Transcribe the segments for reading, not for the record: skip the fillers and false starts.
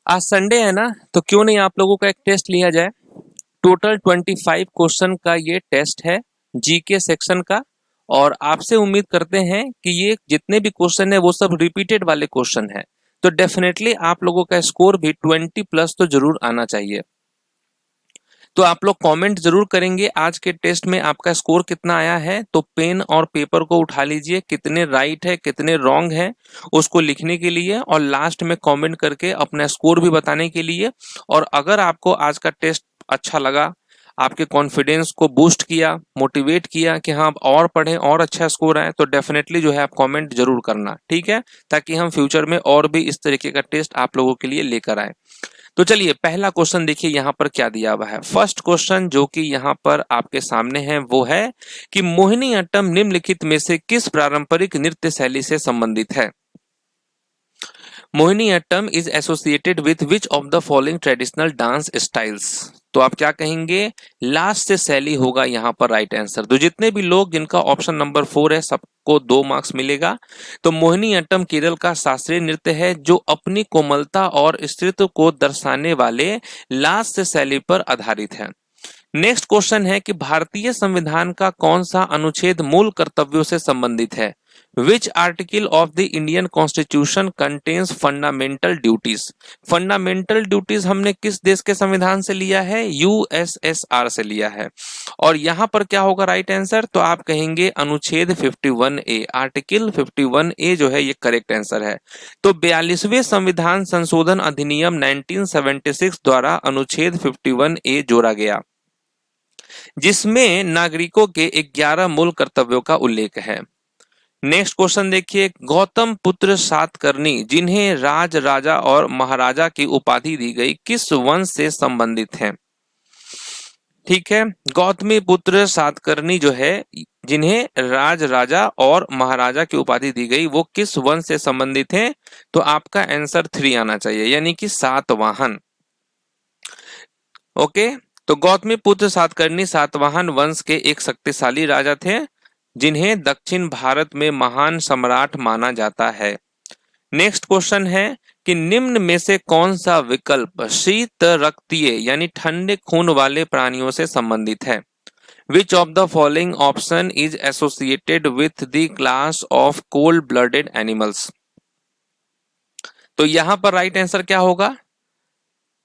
आज संडे है ना, तो क्यों नहीं आप लोगों का एक टेस्ट लिया जाए। टोटल 25 क्वेश्चन का ये टेस्ट है जीके सेक्शन का। और आपसे उम्मीद करते हैं कि ये जितने भी क्वेश्चन है वो सब रिपीटेड वाले क्वेश्चन है, तो डेफिनेटली आप लोगों का स्कोर भी 20 प्लस तो जरूर आना चाहिए। तो आप लोग कमेंट जरूर करेंगे आज के टेस्ट में आपका स्कोर कितना आया है। तो पेन और पेपर को उठा लीजिए, कितने राइट है कितने रॉन्ग है उसको लिखने के लिए, और लास्ट में कमेंट करके अपना स्कोर भी बताने के लिए। और अगर आपको आज का टेस्ट अच्छा लगा, आपके कॉन्फिडेंस को बूस्ट किया, मोटिवेट किया कि हाँ और पढ़ें और अच्छा स्कोर आए, तो डेफिनेटली जो है आप कमेंट जरूर करना, ठीक है, ताकि हम फ्यूचर में और भी इस तरीके का टेस्ट आप लोगों के लिए लेकर आए। तो चलिए पहला क्वेश्चन देखिए यहाँ पर क्या दिया हुआ है। फर्स्ट क्वेश्चन जो कि यहाँ पर आपके सामने है वो है कि मोहिनीअट्टम निम्नलिखित में से किस पारंपरिक नृत्य शैली से संबंधित है। Mohiniyattam is associated with which of the following traditional dance styles. तो आप क्या कहेंगे, लास्ट से शैली होगा यहाँ पर राइट आंसर। तो जितने भी लोग जिनका ऑप्शन नंबर 4 है सबको 2 मार्क्स मिलेगा। तो मोहिनीअट्टम केरल का शास्त्रीय नृत्य है जो अपनी कोमलता और स्त्रीत्व को दर्शाने वाले लास्ट से शैली पर आधारित है। नेक्स्ट क्वेश्चन है कि भारतीय संविधान का कौन सा अनुच्छेद मूल कर्तव्यों से संबंधित है। Which article of the Indian constitution contains fundamental duties. Fundamental duties हमने किस देश के संविधान से लिया है, यूएसएसआर से लिया है। और यहां पर क्या होगा राइट आंसर, तो आप कहेंगे अनुच्छेद 51A, आर्टिकल 51A जो है ये करेक्ट आंसर है। तो 42वें संविधान संशोधन अधिनियम 1976 द्वारा अनुच्छेद 51A जोड़ा गया, जिसमें नागरिकों के 11 मूल कर्तव्यों का उल्लेख है। नेक्स्ट क्वेश्चन देखिए, गौतम पुत्र सातकर्णी जिन्हें राज, राजा और महाराजा की उपाधि दी गई किस वंश से संबंधित हैं। ठीक है, गौतमी पुत्र सातकर्णी जो है जिन्हें राज, राजा और महाराजा की उपाधि दी गई वो किस वंश से संबंधित हैं। तो आपका आंसर 3 आना चाहिए, यानी कि सातवाहन। ओके, तो गौतमी पुत्र सातकर्णी सातवाहन वंश के एक शक्तिशाली राजा थे जिन्हें दक्षिण भारत में महान सम्राट माना जाता है। नेक्स्ट क्वेश्चन है कि निम्न में से कौन सा विकल्प शीत रक्तीय यानी ठंडे खून वाले प्राणियों से संबंधित है। Which of the following option is associated with the class of cold blooded animals. तो यहां पर राइट आंसर क्या होगा,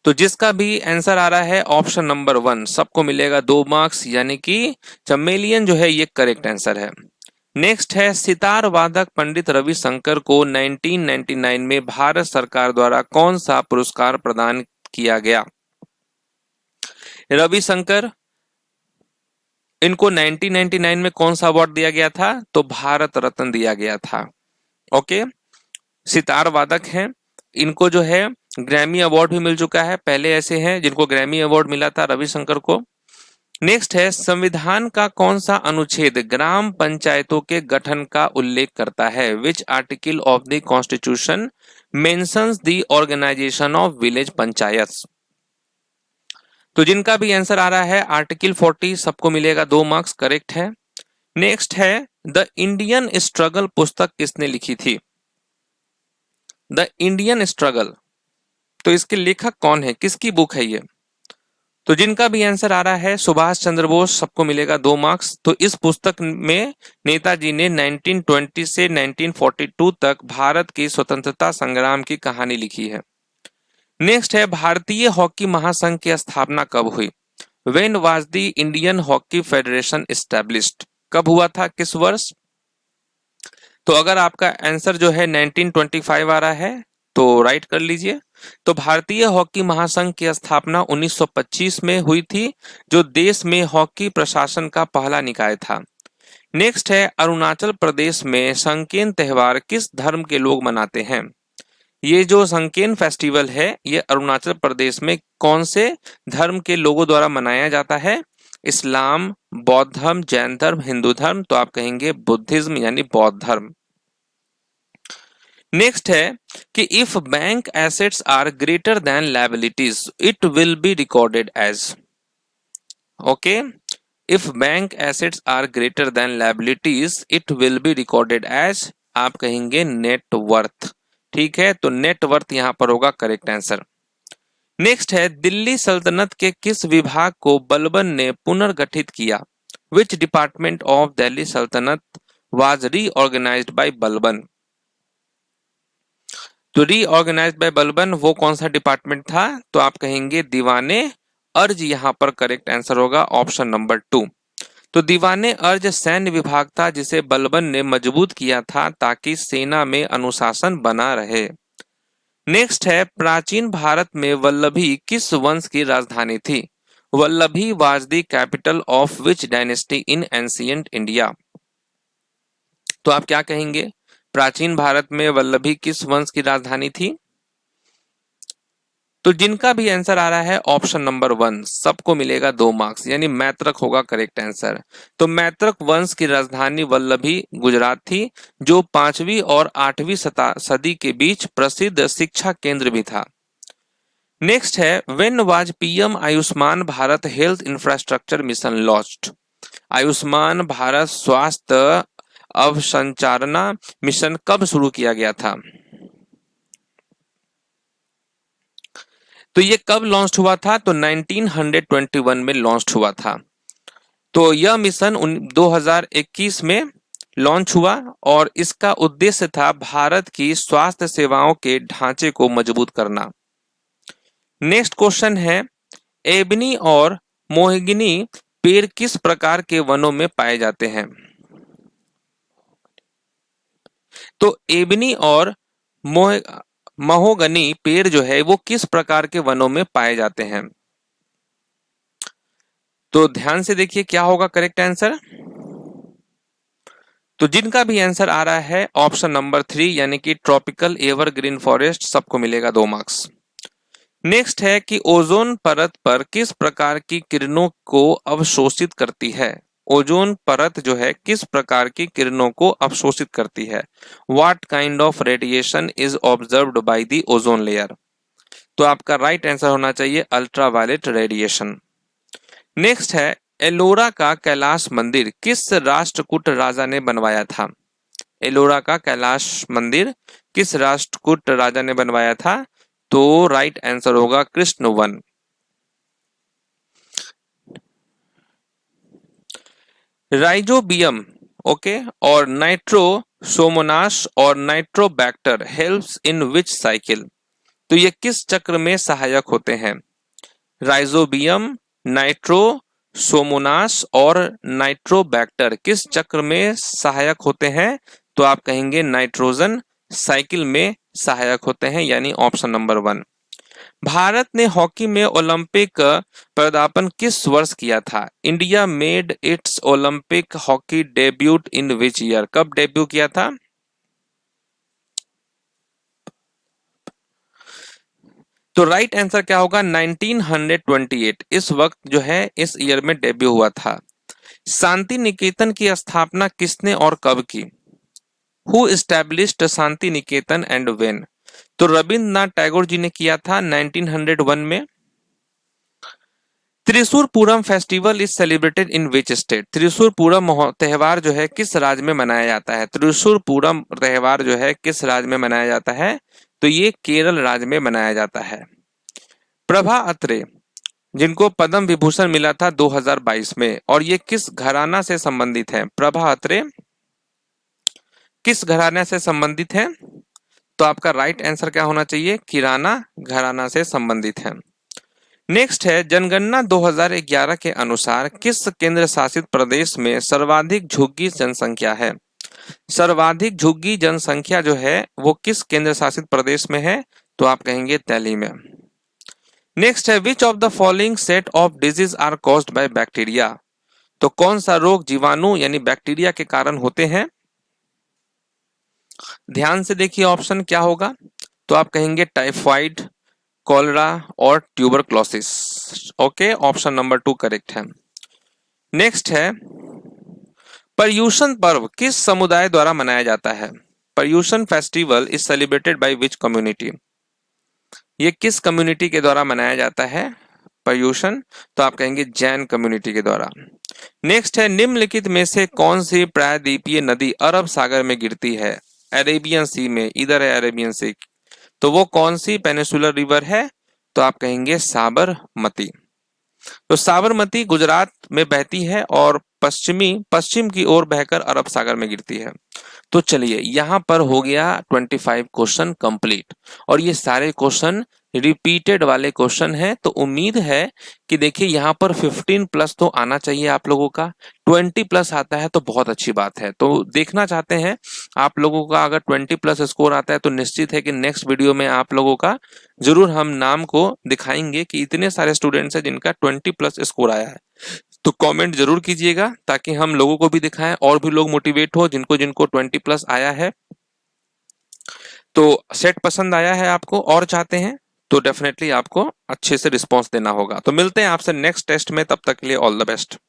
तो जिसका भी आंसर आ रहा है ऑप्शन नंबर 1 सबको मिलेगा 2 मार्क्स, यानी कि चमेलियन जो है ये करेक्ट आंसर है। नेक्स्ट है सितार वादक पंडित रविशंकर को 1999 में भारत सरकार द्वारा कौन सा पुरस्कार प्रदान किया गया। रविशंकर इनको 1999 में कौन सा अवार्ड दिया गया था, तो भारत रत्न दिया गया था। ओके, सितार वादक हैं, इनको जो है ग्रैमी अवार्ड भी मिल चुका है, पहले ऐसे हैं जिनको ग्रैमी अवार्ड मिला था रविशंकर को। नेक्स्ट है संविधान का कौन सा अनुच्छेद ग्राम पंचायतों के गठन का उल्लेख करता है। Which article of the constitution mentions the organisation of village panchayat. तो जिनका भी आंसर आ रहा है आर्टिकल 40 सबको मिलेगा 2 मार्क्स, करेक्ट है। नेक्स्ट है द इंडियन स्ट्रगल पुस्तक किसने लिखी थी। द इंडियन स्ट्रगल, तो इसके लेखक कौन है, किसकी बुक है ये। तो जिनका भी आंसर आ रहा है सुभाष चंद्र बोस सबको मिलेगा 2 मार्क्स। तो इस पुस्तक में नेताजी ने 1920 से 1942 तक भारत की स्वतंत्रता संग्राम की कहानी लिखी है। नेक्स्ट है भारतीय हॉकी महासंघ की स्थापना कब हुई। When was the Indian hockey federation established, कब हुआ था, किस वर्ष। तो अगर आपका आंसर जो है 1925 आ रहा है तो राइट कर लीजिए। तो भारतीय हॉकी महासंघ की स्थापना 1925 में हुई थी, जो देश में हॉकी प्रशासन का पहला निकाय था। नेक्स्ट है अरुणाचल प्रदेश में संकेन त्योहार किस धर्म के लोग मनाते हैं। ये जो संकेन फेस्टिवल है ये अरुणाचल प्रदेश में कौन से धर्म के लोगों द्वारा मनाया जाता है। इस्लाम, बौद्ध धर्म, जैन धर्म, हिंदू धर्म। तो आप कहेंगे बुद्धिज्म यानी बौद्ध धर्म। नेक्स्ट है कि if bank assets are greater than liabilities it will be recorded as. Okay, if bank assets are greater than liabilities it will be recorded as, आप कहेंगे नेट वर्थ। ठीक है, तो नेट वर्थ यहां पर होगा करेक्ट आंसर। नेक्स्ट है दिल्ली सल्तनत के किस विभाग को बलबन ने पुनर्गठित किया? विच डिपार्टमेंट ऑफ दिल्ली सल्तनत वाज रीऑर्गेनाइज्ड बाय बलबन? तो रीऑर्गेनाइज्ड बाय बलबन वो कौन सा डिपार्टमेंट था? तो आप कहेंगे दीवाने अर्ज, यहां पर करेक्ट आंसर होगा ऑप्शन नंबर 2। तो दीवाने अर्ज सैन्य विभाग था जिसे बलबन ने मजबूत किया था ताकि सेना में अनुशासन बना रहे। नेक्स्ट है प्राचीन भारत में वल्लभी किस वंश की राजधानी थी? Vallabhi was the capital of which dynasty in ancient India? तो आप क्या कहेंगे? प्राचीन भारत में वल्लभी किस वंश की राजधानी थी? तो जिनका भी आंसर आ रहा है ऑप्शन नंबर 1 सबको मिलेगा 2 मार्क्स, यानी मैत्रक होगा करेक्ट आंसर। तो मैत्रक वंश की राजधानी वल्लभी गुजरात थी, जो 5वीं और 8वीं सदी के बीच प्रसिद्ध शिक्षा केंद्र भी था। नेक्स्ट है when was PM Ayushman Bharat health infrastructure mission launched? Ayushman Bharat स्वास्थ्य अवसंरचना मिशन कब शुरू किया गया था? तो ये कब लॉन्च हुआ था? तो 1921 में लॉन्च हुआ था। तो यह मिशन 2021 में लॉन्च हुआ और इसका उद्देश्य था भारत की स्वास्थ्य सेवाओं के ढांचे को मजबूत करना। नेक्स्ट क्वेश्चन है एबनी और मोहगनी पेड़ किस प्रकार के वनों में पाए जाते हैं? तो एबनी और महोगनी पेड़ जो है वो किस प्रकार के वनों में पाए जाते हैं? तो ध्यान से देखिए क्या होगा करेक्ट आंसर। तो जिनका भी आंसर आ रहा है ऑप्शन नंबर 3 यानी कि ट्रॉपिकल एवरग्रीन फॉरेस्ट, सबको मिलेगा 2 मार्क्स। नेक्स्ट है कि ओजोन परत पर किस प्रकार की किरणों को अवशोषित करती है? ओजोन परत जो है किस प्रकार की किरणों को अवशोषित करती है? What kind of radiation is observed by the ozone layer? तो आपका राइट आंसर होना चाहिए अल्ट्रावायलेट रेडिएशन। नेक्स्ट है एलोरा का कैलाश मंदिर किस राष्ट्रकूट राजा ने बनवाया था? एलोरा का कैलाश मंदिर किस राष्ट्रकूट राजा ने बनवाया था? तो राइट आंसर होगा कृष्णवन। राइजोबियम ओके और नाइट्रोसोमोनास और Nitrobacter helps in which cycle? तो ये किस चक्र में सहायक होते हैं? राइजोबियम, नाइट्रोसोमोनास और नाइट्रोबैक्टर किस चक्र में सहायक होते हैं? तो आप कहेंगे नाइट्रोजन साइकिल में सहायक होते हैं, यानी ऑप्शन नंबर 1। भारत ने हॉकी में ओलंपिक पदार्पण किस वर्ष किया था? India made it's Olympic hockey debut in which year? कब डेब्यू किया था? तो राइट आंसर क्या होगा 1928। इस वक्त जो है इस ईयर में डेब्यू हुआ था। शांति निकेतन की स्थापना किसने और कब की? Who established Shantiniketan and when? तो रविंद्रनाथ टैगोर जी ने किया था 1901 में। Thrissur Pooram festival is celebrated in which state? Thrissur Pooram त्योहार जो है किस राज्य में मनाया जाता है? त्रिशूर पूरम त्योहार जो है किस राज्य में मनाया जाता है? तो ये केरल राज्य में मनाया जाता है। प्रभा अत्रे जिनको पद्म विभूषण मिला था 2022 में, और ये किस घराना से संबंधित है? प्रभा अत्रे किस घराना से संबंधित है? तो आपका राइट आंसर क्या होना चाहिए? किराना घराना से संबंधित है। नेक्स्ट है जनगणना 2011 के अनुसार किस केंद्र शासित प्रदेश में सर्वाधिक झुग्गी जनसंख्या है? सर्वाधिक झुग्गी जनसंख्या जो है वो किस केंद्र शासित प्रदेश में है? तो आप कहेंगे दिल्ली में। नेक्स्ट है which of the following set of disease are caused by bacteria? तो कौन सा रोग जीवाणु यानी बैक्टीरिया के कारण होते हैं? ध्यान से देखिए ऑप्शन क्या होगा। तो आप कहेंगे टाइफाइड, कॉलरा और tuberculosis. Okay, option number 2 correct है। नेक्स्ट है पर्यूषण पर्व किस समुदाय द्वारा मनाया जाता है? Paryushan festival is celebrated by which community? ये किस कम्युनिटी के द्वारा मनाया जाता है पर्यूषण? तो आप कहेंगे जैन कम्युनिटी के द्वारा। नेक्स्ट है निम्नलिखित में से कौन सी प्रायद्वीपीय नदी अरब सागर में गिरती है? अरेबियन सी में, इधर है अरेबियन सी। तो वो कौन सी पेनिसुलर रिवर है? तो आप कहेंगे साबरमती। तो साबरमती गुजरात में बहती है और पश्चिम की ओर बहकर अरब सागर में गिरती है। तो चलिए यहां पर हो गया 25 क्वेश्चन कंप्लीट, और ये सारे क्वेश्चन रिपीटेड वाले क्वेश्चन है। तो उम्मीद है कि देखिए यहाँ पर 15 प्लस तो आना चाहिए आप लोगों का। 20 प्लस आता है तो बहुत अच्छी बात है। तो देखना चाहते हैं आप लोगों का, अगर 20 प्लस स्कोर आता है तो निश्चित है कि नेक्स्ट वीडियो में आप लोगों का जरूर हम नाम को दिखाएंगे कि इतने सारे स्टूडेंट्स हैं जिनका 20 प्लस स्कोर आया है। तो कमेंट जरूर कीजिएगा ताकि हम लोगों को भी दिखाएं और भी लोग मोटिवेट हो जिनको जिनको 20 प्लस आया है। तो सेट पसंद आया है आपको और चाहते हैं तो डेफिनेटली आपको अच्छे से रिस्पॉन्स देना होगा। तो मिलते हैं आपसे नेक्स्ट टेस्ट में, तब तक के लिए ऑल द बेस्ट।